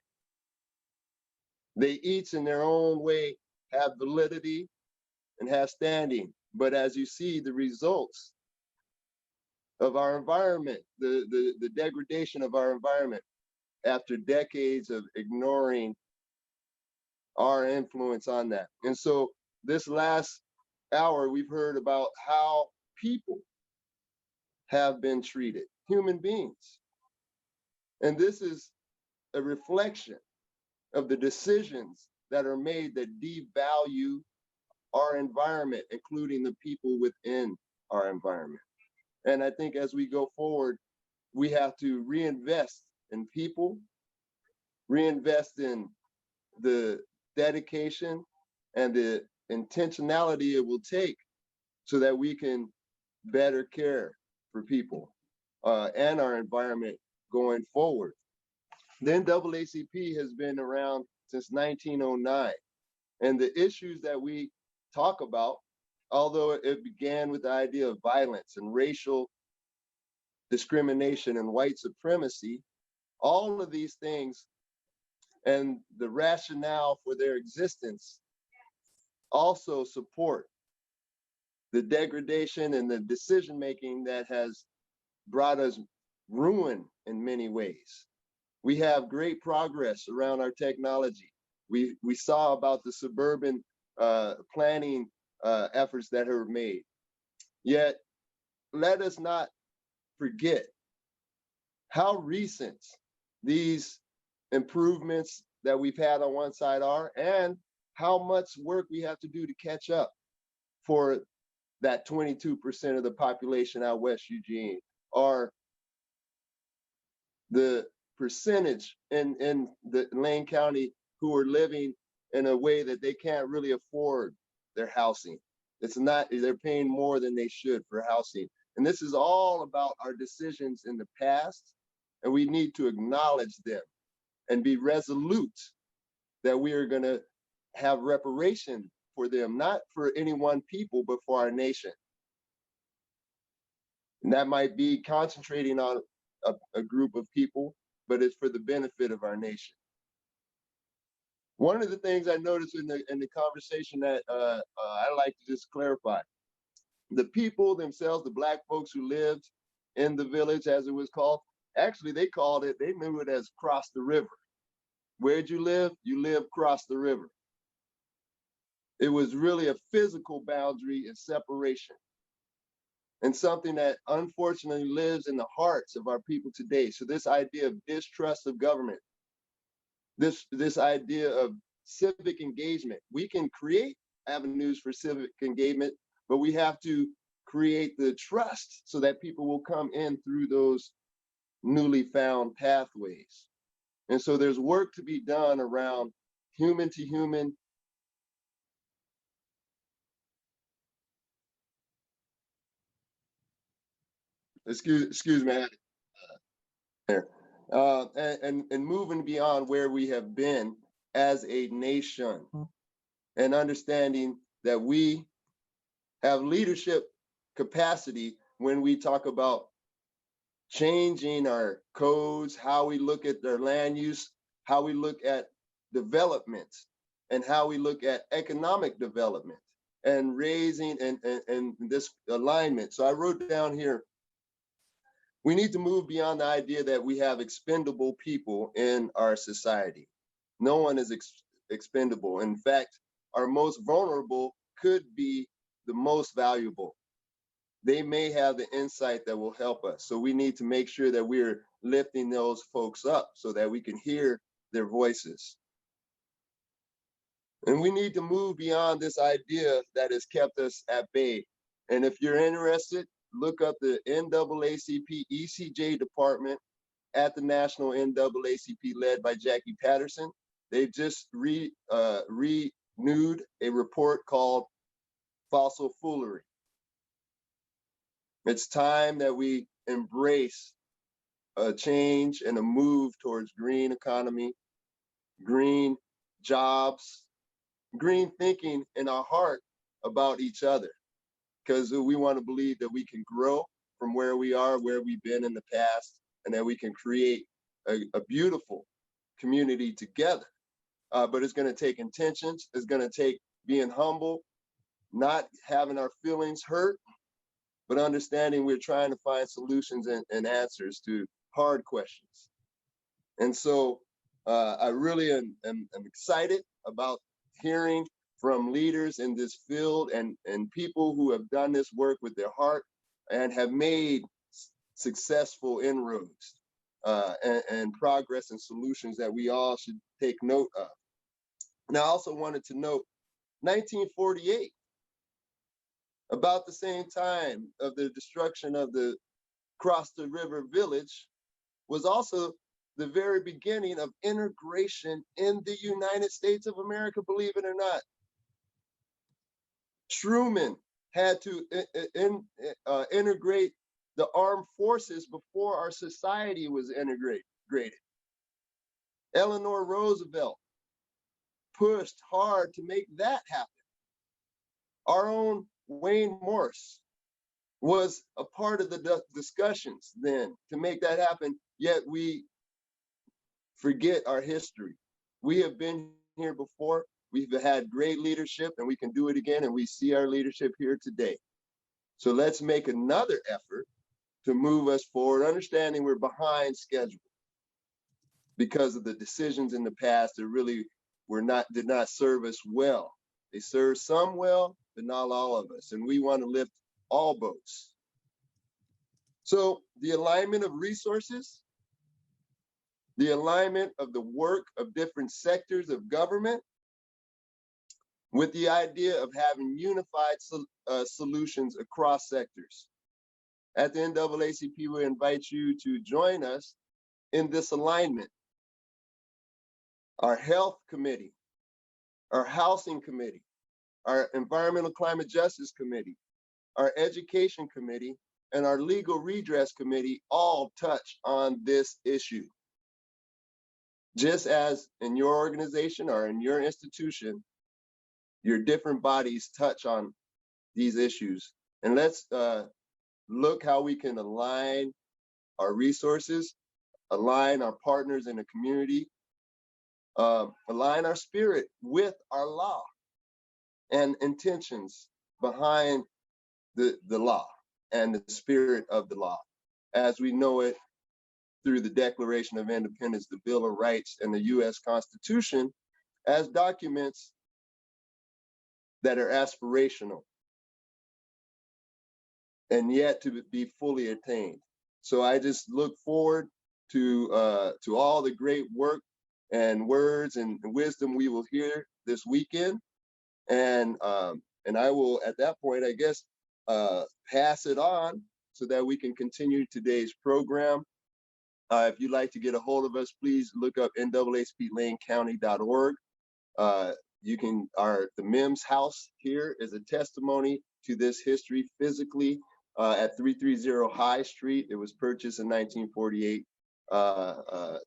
They each in their own way have validity and have standing. But as you see, the results of our environment, the degradation of our environment after decades of ignoring our influence on that. And so this last hour, we've heard about how people have been treated, human beings. And this is a reflection of the decisions that are made that devalue our environment, including the people within our environment. And I think as we go forward, we have to reinvest in people, reinvest in the dedication and the intentionality it will take so that we can better care for people and our environment going forward. The NAACP has been around since 1909, and the issues that we talk about, although it began with the idea of violence and racial discrimination and white supremacy, all of these things and the rationale for their existence also support the degradation and the decision-making that has brought us ruin in many ways. We have great progress around our technology. We saw about the suburban planning efforts that are made. Yet, let us not forget how recent these improvements that we've had on one side are, and how much work we have to do to catch up for that 22% of the population out west Eugene, or the percentage in the Lane County who are living in a way that they can't really afford their housing. It's not, they're paying more than they should for housing. And this is all about our decisions in the past, and we need to acknowledge them and be resolute that we are going to have reparation for them, not for any one people, but for our nation. And that might be concentrating on a group of people, but it's for the benefit of our nation. One of the things I noticed in the conversation that I like to just clarify, the people themselves, the Black folks who lived in the village, as it was called, actually they called it, they knew it as cross the river. Where'd you live? You live across the river. It was really a physical boundary and separation, and something that unfortunately lives in the hearts of our people today. So this idea of distrust of government, this idea of civic engagement, we can create avenues for civic engagement, but we have to create the trust so that people will come in through those newly found pathways. And so there's work to be done around human to human. Excuse me. There. And moving beyond where we have been as a nation, and understanding that we have leadership capacity when we talk about changing our codes, how we look at their land use, how we look at development, and how we look at economic development, and raising and this alignment. So I wrote down here, we need to move beyond the idea that we have expendable people in our society. No one is expendable. In fact, our most vulnerable could be the most valuable. They may have the insight that will help us. So we need to make sure that we're lifting those folks up so that we can hear their voices. And we need to move beyond this idea that has kept us at bay. And if you're interested, look up the NAACP ECJ department at the National NAACP led by Jackie Patterson. They've just renewed a report called Fossil Foolery. It's time that we embrace a change and a move towards green economy, green jobs, green thinking in our heart about each other. Because we want to believe that we can grow from where we are, where we've been in the past, and that we can create a beautiful community together. But it's going to take intentions. It's going to take being humble, not having our feelings hurt, but understanding we're trying to find solutions and answers to hard questions. And so I really am excited about hearing from leaders in this field and people who have done this work with their heart and have made successful inroads and progress and solutions that we all should take note of. And I also wanted to note 1948, about the same time of the destruction of the Cross the River Village, was also the very beginning of integration in the United States of America, believe it or not. Truman had to integrate the armed forces before our society was integrated. Eleanor Roosevelt pushed hard to make that happen. Our own Wayne Morse was a part of the discussions then to make that happen, yet we forget our history. We have been here before. We've had great leadership, and we can do it again, and we see our leadership here today. So let's make another effort to move us forward, understanding we're behind schedule because of the decisions in the past that really did not serve us well. They serve some well, but not all of us. And we want to lift all boats. So the alignment of resources, the alignment of the work of different sectors of government with the idea of having unified solutions across sectors. At the NAACP, we invite you to join us in this alignment. Our health committee, our housing committee, our environmental climate justice committee, our education committee, and our legal redress committee all touch on this issue. Just as in your organization or in your institution, your different bodies touch on these issues. And let's look how we can align our resources, align our partners in the community, align our spirit with our law and intentions behind the law and the spirit of the law as we know it through the Declaration of Independence, the Bill of Rights, and the U.S. Constitution as documents that are aspirational and yet to be fully attained. So I just look forward to all the great work and words and wisdom we will hear this weekend. And I will, at that point, I guess, pass it on so that we can continue today's program. If you'd like to get a hold of us, please look up naacplanecounty.org. The MIMS house here is a testimony to this history physically at 330 High Street. It was purchased in 1948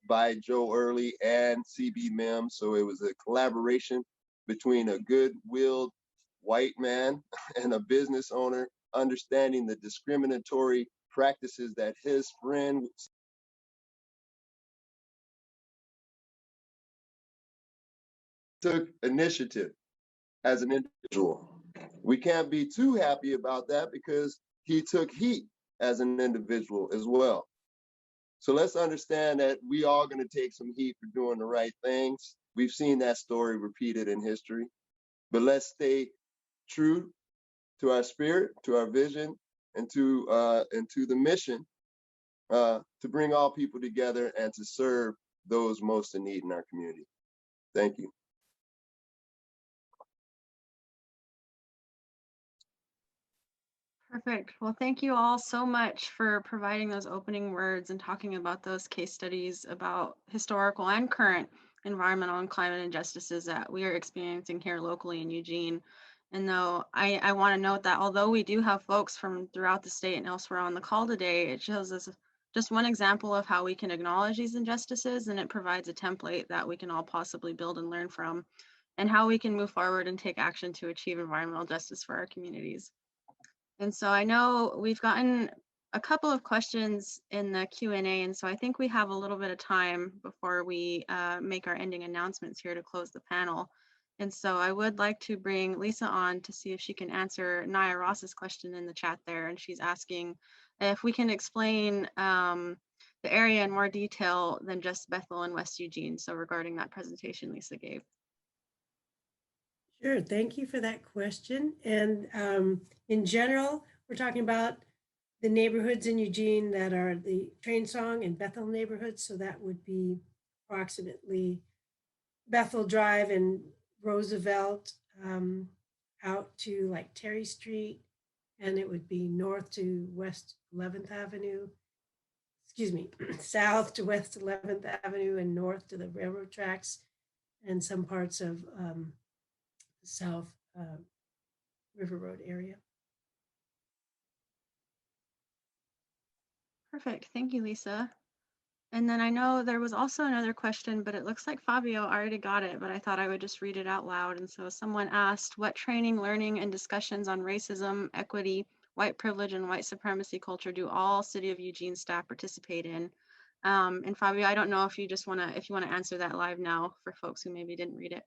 by Joe Early and CB MIMS. So it was a collaboration between a good-willed white man and a business owner, understanding the discriminatory practices that his friend took initiative as an individual. We can't be too happy about that because he took heat as an individual as well. So let's understand that we are going to take some heat for doing the right things. We've seen that story repeated in history, but let's stay true to our spirit, to our vision, and to the mission to bring all people together and to serve those most in need in our community. Thank you. Perfect. Well, thank you all so much for providing those opening words and talking about those case studies about historical and current environmental and climate injustices that we are experiencing here locally in Eugene. And though I want to note that although we do have folks from throughout the state and elsewhere on the call today, it shows us just one example of how we can acknowledge these injustices, and it provides a template that we can all possibly build and learn from, and how we can move forward and take action to achieve environmental justice for our communities. And so I know we've gotten a couple of questions in the Q&A, and so I think we have a little bit of time before we make our ending announcements here to close the panel. And so I would like to bring Lisa on to see if she can answer Naya Ross's question in the chat there. And she's asking if we can explain the area in more detail than just Bethel and West Eugene. So regarding that presentation Lisa gave. Sure, thank you for that question. And in general, we're talking about the neighborhoods in Eugene that are the Train Song and Bethel neighborhoods. So that would be approximately Bethel Drive and Roosevelt out to like Terry Street, and it would be north to West 11th Avenue, excuse me, south to West 11th Avenue and north to the railroad tracks and some parts of South River Road area. Perfect, thank you, Lisa. And then I know there was also another question, but it looks like Fabio already got it, but I thought I would just read it out loud. And so someone asked, what training, learning, and discussions on racism, equity, white privilege, and white supremacy culture do all City of Eugene staff participate in? And Fabio, I don't know if you just want to, answer that live now for folks who maybe didn't read it.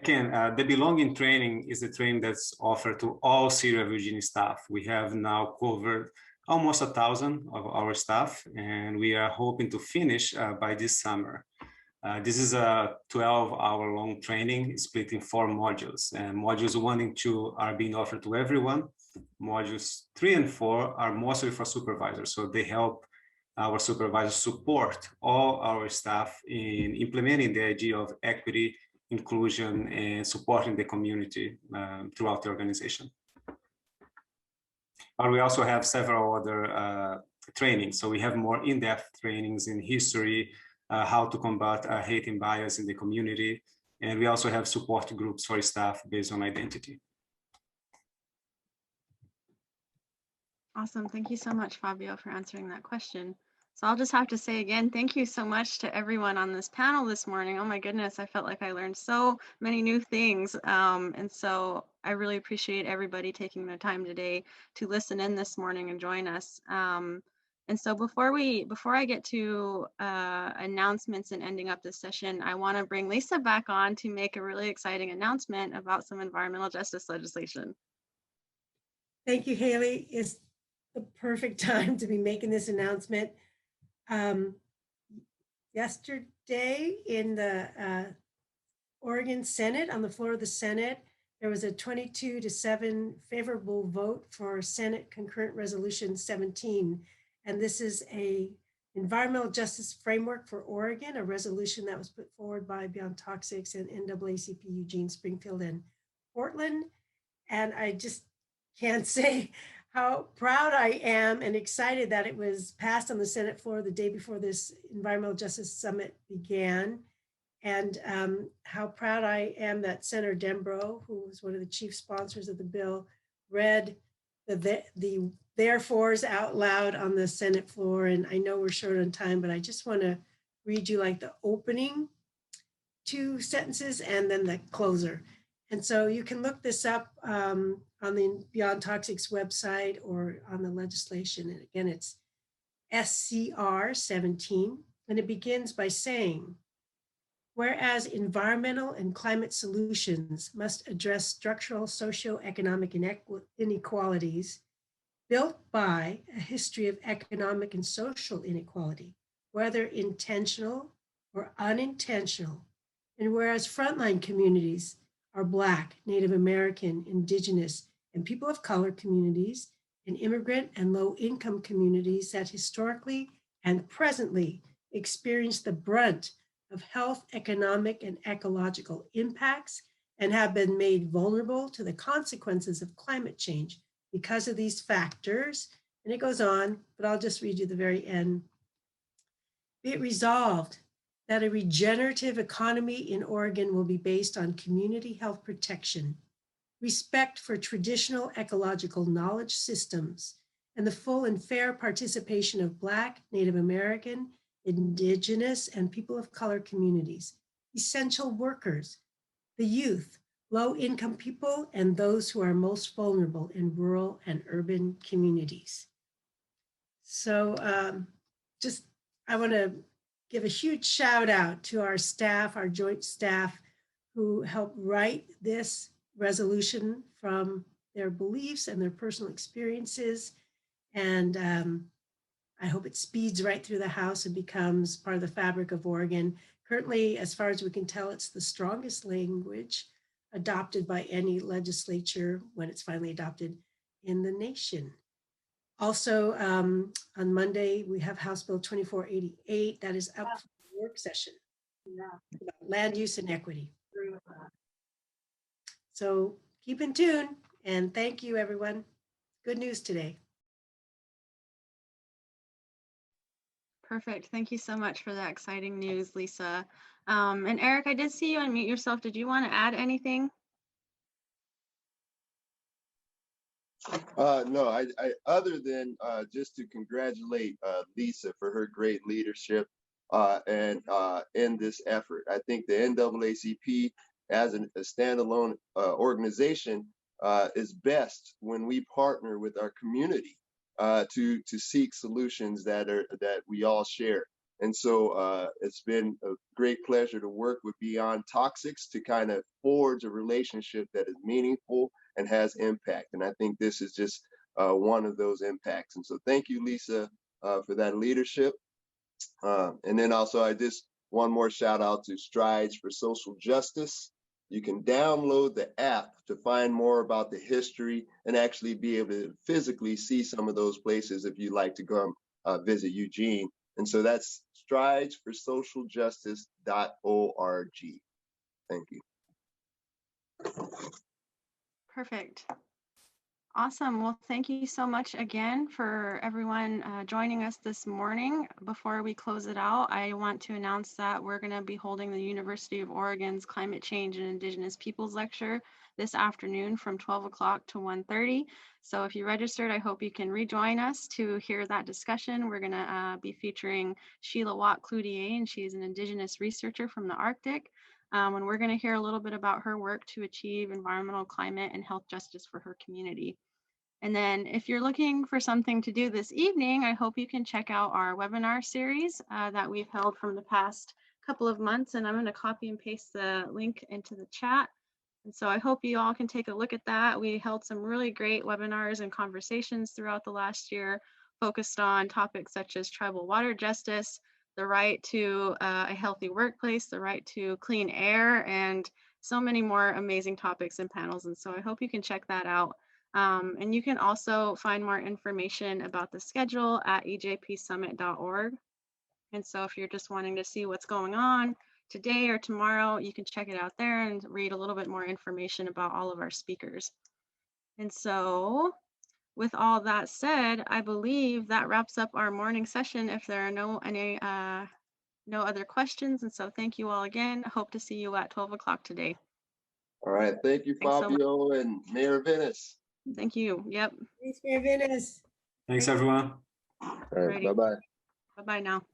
Again, the belonging training is a training that's offered to all City of Eugene staff. We have now covered almost 1,000 of our staff, and we are hoping to finish by this summer. This is a 12-hour-long training split in 4 modules, and modules 1 and 2 are being offered to everyone. Modules 3 and 4 are mostly for supervisors, so they help our supervisors support all our staff in implementing the idea of equity, inclusion, and supporting the community throughout the organization. But we also have several other trainings. So we have more in-depth trainings in history, how to combat hate and bias in the community. And we also have support groups for staff based on identity. Awesome. Thank you so much, Fabio, for answering that question. So I'll just have to say again, thank you so much to everyone on this panel this morning. Oh my goodness, I felt like I learned so many new things. And so I really appreciate everybody taking the time today to listen in this morning and join us. And so before I get to announcements and ending up this session, I want to bring Lisa back on to make a really exciting announcement about some environmental justice legislation. Thank you, Haley. It's the perfect time to be making this announcement. Yesterday in the Oregon Senate, on the floor of the Senate, there was a 22-7 favorable vote for Senate Concurrent Resolution 17. And this is a environmental justice framework for Oregon, a resolution that was put forward by Beyond Toxics and NAACP Eugene-Springfield and Portland. And I just can't say how proud I am and excited that it was passed on the Senate floor the day before this Environmental Justice Summit began. And how proud I am that Senator Dembro, who was one of the chief sponsors of the bill, read the therefores out loud on the Senate floor. And I know we're short on time, but I just want to read you like the opening 2 sentences and then the closer. And so you can look this up on the Beyond Toxics website or on the legislation. And again, it's SCR 17. And it begins by saying, whereas environmental and climate solutions must address structural socioeconomic inequalities built by a history of economic and social inequality, whether intentional or unintentional, and whereas frontline communities are Black, Native American, Indigenous, and people of color communities, and immigrant and low-income communities that historically and presently experience the brunt of health, economic, and ecological impacts and have been made vulnerable to the consequences of climate change because of these factors. And it goes on, but I'll just read you the very end. Be it resolved that a regenerative economy in Oregon will be based on community health protection, respect for traditional ecological knowledge systems, and the full and fair participation of Black, Native American, Indigenous, and people of color communities, essential workers, the youth, low-income people, and those who are most vulnerable in rural and urban communities. So I want to give a huge shout out to our staff, our joint staff, who helped write this resolution from their beliefs and their personal experiences. And I hope it speeds right through the House and becomes part of the fabric of Oregon. Currently, as far as we can tell, it's the strongest language adopted by any legislature when it's finally adopted in the nation. Also, on Monday, we have House Bill 2488 that is up for the work session about land use and equity. So keep in tune and thank you, everyone. Good news today. Perfect. Thank you so much for that exciting news, Lisa. And Eric, I did see you unmute yourself. Did you want to add anything? No, I other than just to congratulate Lisa for her great leadership and in this effort. I think the NAACP as a standalone organization is best when we partner with our community to seek solutions that we all share. And so it's been a great pleasure to work with Beyond Toxics to kind of forge a relationship that is meaningful and has impact. And I think this is just one of those impacts. And so thank you, Lisa, for that leadership. And then also I just one more shout out to Strides for Social Justice. You can download the app to find more about the history and actually be able to physically see some of those places if you'd like to go visit Eugene. And so that's stridesforsocialjustice.org. Thank you. Perfect. Awesome. Well, thank you so much again for everyone joining us this morning. Before we close it out, I want to announce that we're going to be holding the University of Oregon's Climate Change and Indigenous Peoples Lecture this afternoon from 12 o'clock to 1:30. So if you registered, I hope you can rejoin us to hear that discussion. We're going to be featuring Sheila Watt-Cloutier, and she's an Indigenous researcher from the Arctic. And we're going to hear a little bit about her work to achieve environmental, climate, and health justice for her community. And then if you're looking for something to do this evening, I hope you can check out our webinar series that we've held from the past couple of months. And I'm going to copy and paste the link into the chat. And so I hope you all can take a look at that. We held some really great webinars and conversations throughout the last year, focused on topics such as tribal water justice, the right to a healthy workplace, the right to clean air, and so many more amazing topics and panels. And so I hope you can check that out. And you can also find more information about the schedule at ejpsummit.org. And so if you're just wanting to see what's going on today or tomorrow, you can check it out there and read a little bit more information about all of our speakers. And so with all that said, I believe that wraps up our morning session if there are no other questions. And so thank you all again. Hope to see you at 12 o'clock today. All right. Thank you, Thanks so Fabio and Mayor Venice. Thank you. Yep. Thanks, Mayor Venice. Thanks, everyone. All right. Alrighty. Bye-bye. Bye-bye now.